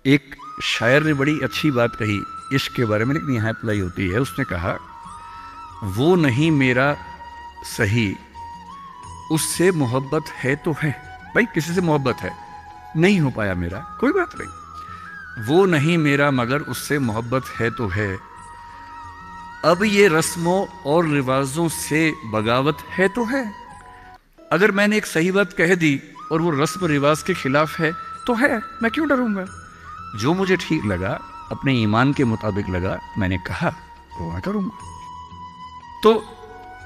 एक शायर ने बड़ी अच्छी बात कही इश्क के बारे में, लेकिन यहाँ अप्लाई होती है। उसने कहा, वो नहीं मेरा सही, उससे मोहब्बत है तो है। भाई किसी से मोहब्बत है, नहीं हो पाया मेरा, कोई बात नहीं। वो नहीं मेरा मगर उससे मोहब्बत है तो है। अब ये रस्मों और रिवाजों से बगावत है तो है। अगर मैंने एक सही बात कह दी और वो रस्म रिवाज के खिलाफ है तो है, मैं क्यों डरूंगा। जो मुझे ठीक लगा, अपने ईमान के मुताबिक लगा, मैंने कहा तो मैं करूंगा। तो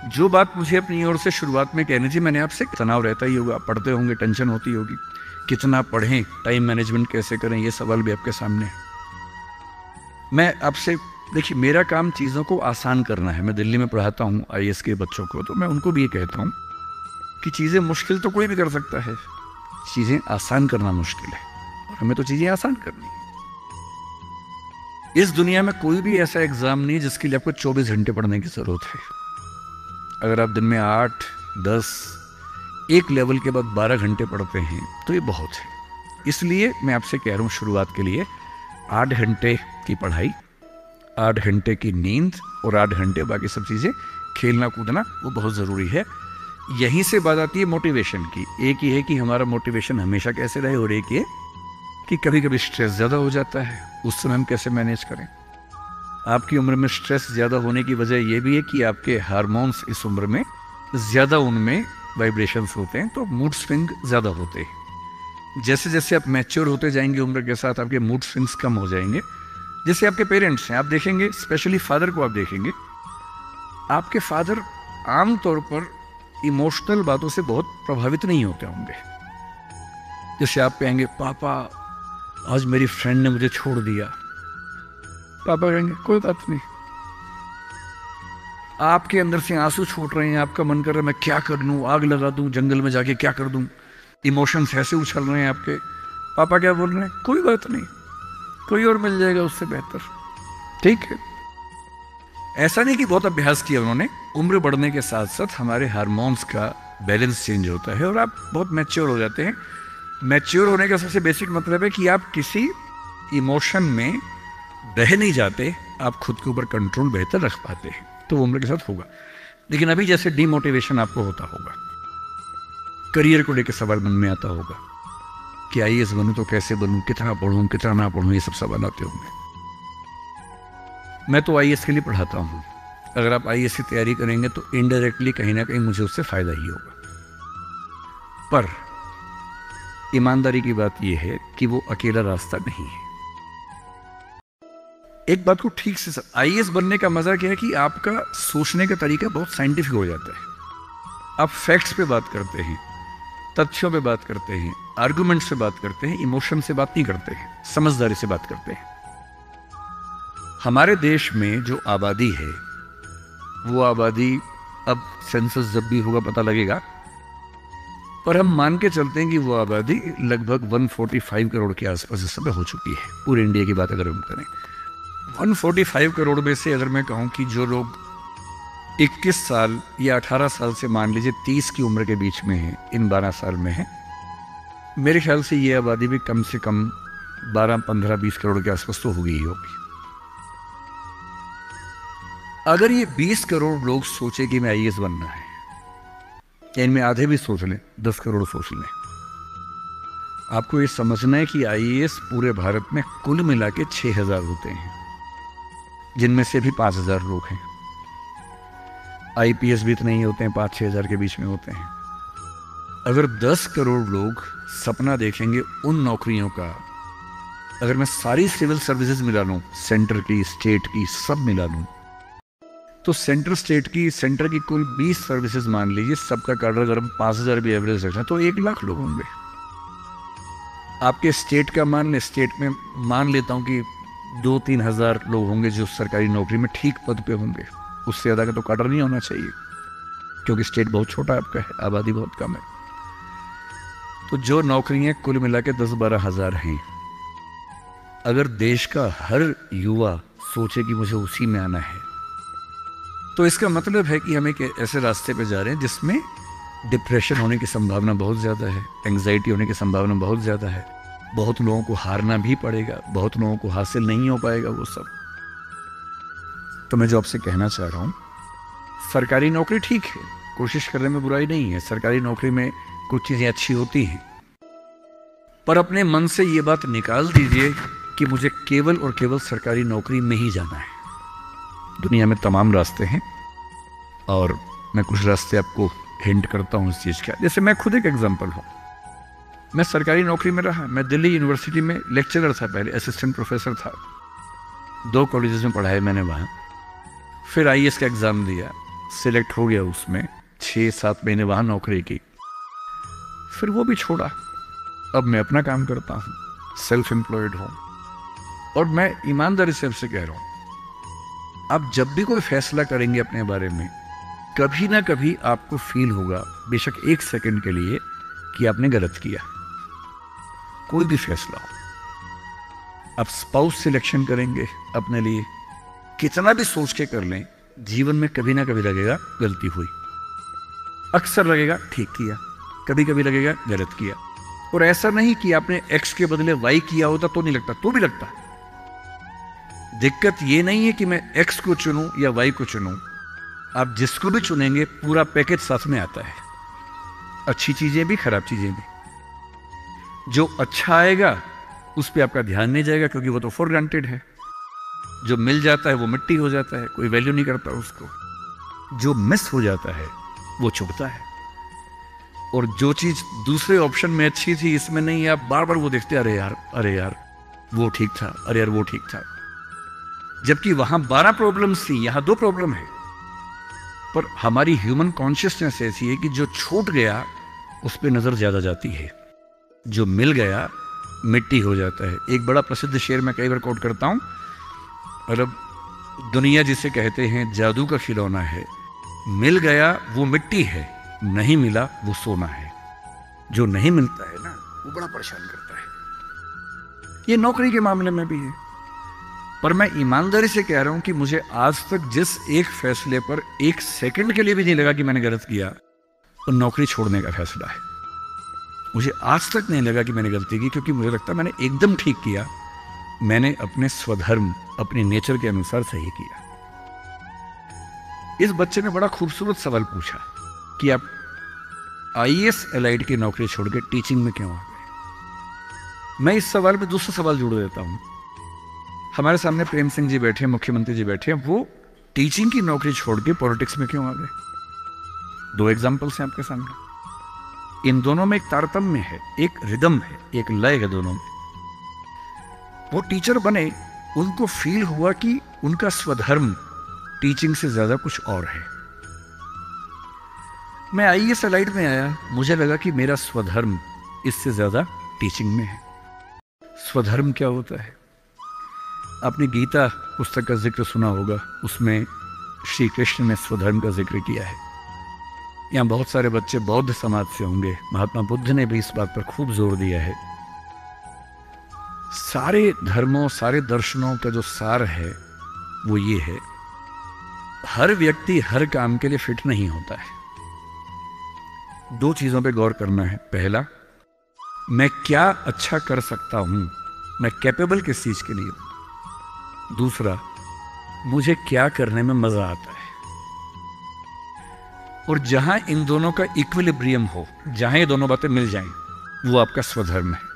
जो बात मुझे अपनी ओर से शुरुआत में कहनी थी, मैंने आपसे, तनाव रहता ही होगा, पढ़ते होंगे, टेंशन होती होगी, कितना पढ़ें, टाइम मैनेजमेंट कैसे करें, ये सवाल भी आपके सामने है। मैं आपसे, देखिए मेरा काम चीज़ों को आसान करना है। मैं दिल्ली में पढ़ाता हूँ IAS के बच्चों को, तो मैं उनको भी ये कहता हूँ कि चीज़ें मुश्किल तो कोई भी कर सकता है, चीज़ें आसान करना मुश्किल है, और हमें तो चीज़ें आसान करनी है। इस दुनिया में कोई भी ऐसा एग्ज़ाम नहीं जिसके लिए आपको 24 घंटे पढ़ने की ज़रूरत है। अगर आप दिन में 8, 10, एक लेवल के बाद 12 घंटे पढ़ते हैं तो ये बहुत है। इसलिए मैं आपसे कह रहा हूँ, शुरुआत के लिए 8 घंटे की पढ़ाई, 8 घंटे की नींद और 8 घंटे बाकी सब चीज़ें, खेलना कूदना, वो बहुत ज़रूरी है। यहीं से बात आती है मोटिवेशन की। एक ही है कि हमारा मोटिवेशन हमेशा कैसे रहे, और एक ये कि कभी कभी स्ट्रेस ज़्यादा हो जाता है, उस समय हम कैसे मैनेज करें। आपकी उम्र में स्ट्रेस ज़्यादा होने की वजह यह भी है कि आपके हार्मोन्स इस उम्र में ज़्यादा, उनमें वाइब्रेशंस होते हैं, तो मूड स्विंग ज़्यादा होते हैं। जैसे जैसे आप मैच्योर होते जाएंगे उम्र के साथ, आपके मूड स्विंग्स कम हो जाएंगे। जैसे आपके पेरेंट्स हैं, आप देखेंगे, स्पेशली फादर को आप देखेंगे, आपके फादर आमतौर पर इमोशनल बातों से बहुत प्रभावित नहीं होते होंगे। जैसे आप कहेंगे, पापा आज मेरी फ्रेंड ने मुझे छोड़ दिया, पापा कहेंगे कोई बात नहीं। आपके अंदर से आंसू छूट रहे हैं, आपका मन कर रहा है मैं क्या कर लूं, आग लगा दूं, जंगल में जाके क्या कर दूं, इमोशंस ऐसे उछल रहे हैं आपके, पापा क्या बोल रहे हैं, कोई बात नहीं, कोई और मिल जाएगा उससे बेहतर, ठीक है। ऐसा नहीं कि बहुत अभ्यास किया उन्होंने। उम्र बढ़ने के साथ साथ हमारे हार्मोन्स का बैलेंस चेंज होता है और आप बहुत मैच्योर हो जाते हैं। मैच्योर होने का सबसे बेसिक मतलब है कि आप किसी इमोशन में बह नहीं जाते, आप खुद के ऊपर कंट्रोल बेहतर रख पाते हैं। तो वो उम्र के साथ होगा। लेकिन अभी जैसे डिमोटिवेशन आपको होता होगा, करियर को लेकर सवाल मन में आता होगा कि IAS बनूं तो कैसे बनूं, कितना पढ़ूं, कितना ना पढ़ूं, ये सब सवाल आते होंगे। मैं तो IAS के लिए पढ़ाता हूं। अगर आप IAS की तैयारी करेंगे तो इनडायरेक्टली कहीं ना कहीं मुझे उससे फायदा ही होगा। पर ईमानदारी की बात यह है कि वो अकेला रास्ता नहीं है। एक बात को ठीक से, IAS बनने का मजा क्या है कि आपका सोचने का तरीका बहुत साइंटिफिक हो जाता है। आप फैक्ट्स पे बात करते हैं, तथ्यों पे बात करते हैं, आर्गुमेंट से बात करते हैं, इमोशन से बात नहीं करते हैं, समझदारी से बात करते हैं। हमारे देश में जो आबादी है, वो आबादी, अब सेंसस जब भी होगा पता लगेगा, पर हम मान के चलते हैं कि वो आबादी लगभग 145 करोड़ के आसपास इस समय हो चुकी है। पूरे इंडिया की बात अगर हम करें, 145 करोड़ में से अगर मैं कहूं कि जो लोग 21 साल या 18 साल से मान लीजिए 30 की उम्र के बीच में है, इन 12 साल में है, मेरे ख्याल से ये आबादी भी कम से कम 12, 15, 20 करोड़ के आसपास तो होगी ही होगी। अगर ये 20 करोड़ लोग सोचे कि मैं IAS बनना है, या इनमें आधे भी सोच लें, 10 करोड़ सोच लें, आपको ये समझना है कि IAS पूरे भारत में कुल मिला के 6000 होते हैं, जिनमें से भी 5000 लोग हैं। IPS भी इतने ही होते हैं, 5-6 हजार के बीच में होते हैं। अगर 10 करोड़ लोग सपना देखेंगे उन नौकरियों का, अगर मैं सारी सिविल सर्विसेज मिला लूं, सेंटर की, स्टेट की, सब मिला लूं, तो सेंटर की कुल 20 सर्विसेज मान लीजिए, सबका कार्डर अगर हम 5000 भी एवरेज रखें तो 1 लाख लोग होंगे। आपके स्टेट का मान लें, स्टेट में मान लेता हूं कि 2-3 हजार लोग होंगे जो सरकारी नौकरी में ठीक पद पे होंगे। उससे ज़्यादा का तो कार्डर नहीं होना चाहिए, क्योंकि स्टेट बहुत छोटा आपका है, आबादी बहुत कम है। तो जो नौकरियां कुल मिला के 10-12 हजार हैं, अगर देश का हर युवा सोचे कि मुझे उसी में आना है, तो इसका मतलब है कि हम एक ऐसे रास्ते पे जा रहे हैं जिसमें डिप्रेशन होने की संभावना बहुत ज़्यादा है, एंग्जाइटी होने की संभावना बहुत ज़्यादा है, बहुत लोगों को हारना भी पड़ेगा, बहुत लोगों को हासिल नहीं हो पाएगा वो सब। तो मैं जो आपसे कहना चाह रहा हूं, सरकारी नौकरी ठीक है, कोशिश करने में बुराई नहीं है, सरकारी नौकरी में कुछ चीजें अच्छी होती हैं, पर अपने मन से ये बात निकाल दीजिए कि मुझे केवल और केवल सरकारी नौकरी में ही जाना है। दुनिया में तमाम रास्ते हैं और मैं कुछ रास्ते आपको हिंट करता हूं इस चीज का। जैसे मैं खुद एक एग्जांपल हूं, मैं सरकारी नौकरी में रहा, मैं दिल्ली यूनिवर्सिटी में लेक्चरर था, पहले असिस्टेंट प्रोफेसर था, 2 कॉलेजेस में पढ़ाया मैंने वहाँ। फिर आईएएस का एग्ज़ाम दिया, सिलेक्ट हो गया, उसमें 6-7 महीने वहाँ नौकरी की, फिर वो भी छोड़ा। अब मैं अपना काम करता हूँ, सेल्फ एम्प्लॉयड हूँ। और मैं ईमानदारी से आपसे कह रहा हूँ, आप जब भी कोई फैसला करेंगे अपने बारे में, कभी ना कभी आपको फील होगा, बेशक 1 सेकंड के लिए, कि आपने गलत किया। कोई भी फैसला हो, आप स्पाउस सिलेक्शन करेंगे अपने लिए, कितना भी सोच के कर लें, जीवन में कभी ना कभी लगेगा गलती हुई। अक्सर लगेगा ठीक किया, कभी कभी लगेगा गलत किया। और ऐसा नहीं कि आपने एक्स के बदले वाई किया होता तो नहीं लगता, तो भी लगता। दिक्कत ये नहीं है कि मैं एक्स को चुनूं या वाई को चुनूं, आप जिसको भी चुनेंगे पूरा पैकेज साथ में आता है, अच्छी चीजें भी, खराब चीजें भी। जो अच्छा आएगा उस पर आपका ध्यान नहीं जाएगा, क्योंकि वो तो फॉर ग्रांटेड है। जो मिल जाता है वो मिट्टी हो जाता है, कोई वैल्यू नहीं करता उसको। जो मिस हो जाता है वो चुभता है। और जो चीज दूसरे ऑप्शन में अच्छी थी, इसमें नहीं, आप बार बार वो देखते, अरे यार, अरे यार वो ठीक था, अरे यार वो ठीक था। जबकि वहां 12 प्रॉब्लम्स थी, यहां 2 प्रॉब्लम है। पर हमारी ह्यूमन कॉन्शियसनेस ऐसी है कि जो छूट गया उस पर नजर ज्यादा जाती है, जो मिल गया मिट्टी हो जाता है। एक बड़ा प्रसिद्ध शेर मैं कई बार कोट करता हूं, मतलब दुनिया जिसे कहते हैं जादू का खिलौना है, मिल गया वो मिट्टी है, नहीं मिला वो सोना है। जो नहीं मिलता है ना, वो बड़ा परेशान करता है। ये नौकरी के मामले में भी है। पर मैं ईमानदारी से कह रहा हूं कि मुझे आज तक जिस एक फैसले पर 1 सेकंड के लिए भी नहीं लगा कि मैंने गलत किया, वो नौकरी छोड़ने का फैसला है। मुझे आज तक नहीं लगा कि मैंने गलती की, क्योंकि मुझे लगता मैंने एकदम ठीक किया। मैंने अपने स्वधर्म, अपने नेचर के अनुसार सही किया। इस बच्चे ने बड़ा खूबसूरत सवाल पूछा कि आप आईएएस एलाइड की नौकरी छोड़ के टीचिंग में क्यों आ गए। मैं इस सवाल में दूसरा सवाल जोड़ देता हूं। हमारे सामने प्रेम सिंह जी बैठे हैं, मुख्यमंत्री जी बैठे हैं, वो टीचिंग की नौकरी छोड़ के पॉलिटिक्स में क्यों आ गए। 2 एग्जाम्पल्स हैं आपके सामने। इन दोनों में एक तारतम्य है, एक रिदम है, एक लय है दोनों में। वो टीचर बने, उनको फील हुआ कि उनका स्वधर्म टीचिंग से ज्यादा कुछ और है। मैं आईएएस एलाइड में आया, मुझे लगा कि मेरा स्वधर्म इससे ज्यादा टीचिंग में है। स्वधर्म क्या होता है? आपने गीता पुस्तक का जिक्र सुना होगा, उसमें श्री कृष्ण ने स्वधर्म का जिक्र किया है। यहाँ बहुत सारे बच्चे बौद्ध समाज से होंगे, महात्मा बुद्ध ने भी इस बात पर खूब जोर दिया है। सारे धर्मों, सारे दर्शनों का जो सार है वो ये है, हर व्यक्ति हर काम के लिए फिट नहीं होता है। 2 चीजों पे गौर करना है। पहला, मैं क्या अच्छा कर सकता हूं, मैं कैपेबल किस चीज के लिए हूं। दूसरा, मुझे क्या करने में मजा आता है। और जहां इन दोनों का इक्विलिब्रियम हो, जहां ये दोनों बातें मिल जाएं, वो आपका स्वधर्म है।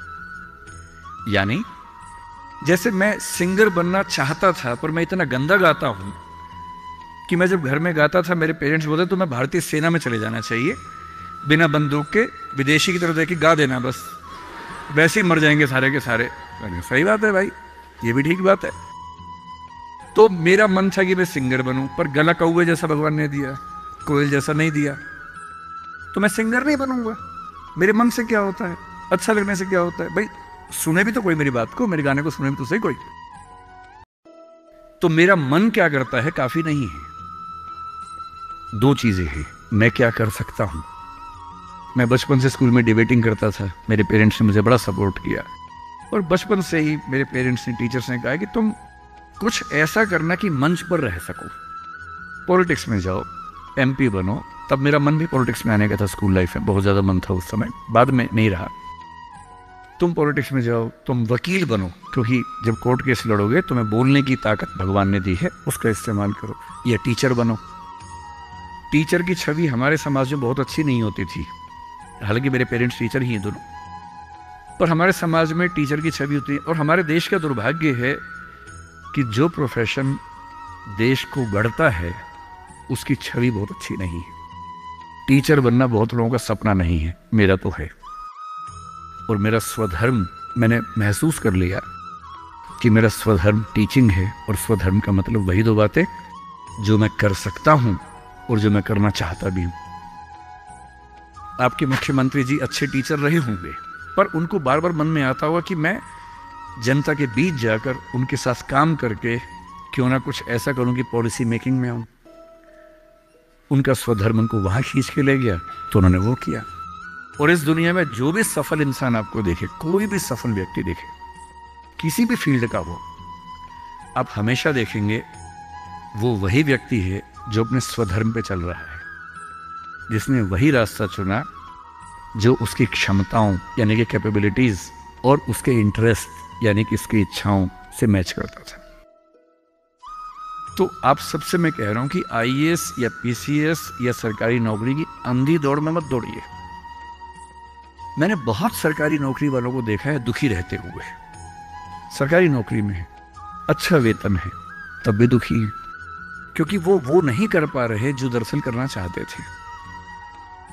यानी जैसे मैं सिंगर बनना चाहता था, पर मैं इतना गंदा गाता हूं कि मैं जब घर में गाता था, मेरे पेरेंट्स बोलते तो मैं भारतीय सेना में चले जाना चाहिए, बिना बंदूक के विदेशी की तरह देख गा देना, बस वैसे ही मर जाएंगे सारे के सारे। सही बात है भाई, ये भी ठीक बात है। तो मेरा मन था कि मैं सिंगर बनूं, पर गला कौवे जैसा भगवान ने दिया, कोयल जैसा नहीं दिया, तो मैं सिंगर नहीं बनूंगा। मेरे मन से क्या होता है, अच्छा लगने से क्या होता है भाई, सुने भी तो कोई मेरी बात को, मेरे गाने को सुने भी तो सही कोई। तो मेरा मन क्या करता है काफी नहीं है। 2 चीजें हैं, मैं क्या कर सकता हूं। मैं बचपन से स्कूल में डिबेटिंग करता था, मेरे पेरेंट्स ने मुझे बड़ा सपोर्ट किया, और बचपन से ही मेरे पेरेंट्स ने, टीचर्स ने कहा कि तुम कुछ ऐसा करना कि मंच पर रह सको, पॉलिटिक्स में जाओ, एमपी बनो। तब मेरा मन भी पॉलिटिक्स में आने का था, स्कूल लाइफ में बहुत ज्यादा मन था उस समय, बाद में नहीं रहा। तुम पॉलिटिक्स में जाओ, तुम वकील बनो, क्योंकि जब कोर्ट केस लड़ोगे तुम्हें बोलने की ताकत भगवान ने दी है, उसका इस्तेमाल करो। या टीचर बनो। टीचर की छवि हमारे समाज में बहुत अच्छी नहीं होती थी, हालांकि मेरे पेरेंट्स टीचर ही हैं दोनों, पर हमारे समाज में टीचर की छवि होती है। और हमारे देश का दुर्भाग्य है कि जो प्रोफेशन देश को गढ़ता है उसकी छवि बहुत अच्छी नहीं है। टीचर बनना बहुत लोगों का सपना नहीं है, मेरा तो है। और मेरा स्वधर्म, मैंने महसूस कर लिया कि मेरा स्वधर्म टीचिंग है। और स्वधर्म का मतलब वही दो बातें जो मैं कर सकता हूं और जो मैं करना चाहता भी हूं। आपके मुख्यमंत्री जी अच्छे टीचर रहे होंगे, पर उनको बार बार मन में आता होगा कि मैं जनता के बीच जाकर उनके साथ काम करके क्यों ना कुछ ऐसा करूं कि पॉलिसी मेकिंग में आऊं। उनका स्वधर्म उनको वहां खींच के ले गया, तो उन्होंने वो किया। और इस दुनिया में जो भी सफल इंसान आपको देखे, कोई भी सफल व्यक्ति देखे, किसी भी फील्ड का हो, आप हमेशा देखेंगे वो वही व्यक्ति है जो अपने स्वधर्म पे चल रहा है, जिसने वही रास्ता चुना जो उसकी क्षमताओं यानी कि कैपेबिलिटीज और उसके इंटरेस्ट यानी कि उसकी इच्छाओं से मैच करता था। तो आप सबसे मैं कह रहा हूं कि आईएएस या पीसीएस या सरकारी नौकरी की अंधी दौड़ में मत दौड़िए। मैंने बहुत सरकारी नौकरी वालों को देखा है दुखी रहते हुए। सरकारी नौकरी में अच्छा वेतन है तब भी दुखी है, क्योंकि वो नहीं कर पा रहे जो दरअसल करना चाहते थे।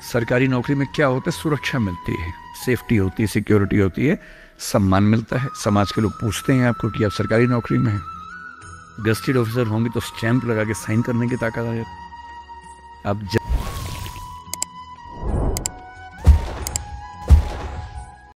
सरकारी नौकरी में क्या होता है? सुरक्षा मिलती है, सेफ्टी होती है, सिक्योरिटी होती है, सम्मान मिलता है। समाज के लोग पूछते हैं आपको कि आप सरकारी नौकरी में हैं। गस्टेड ऑफिसर होंगे तो स्टैंप लगा के साइन करने की ताकत आ जाती है। आप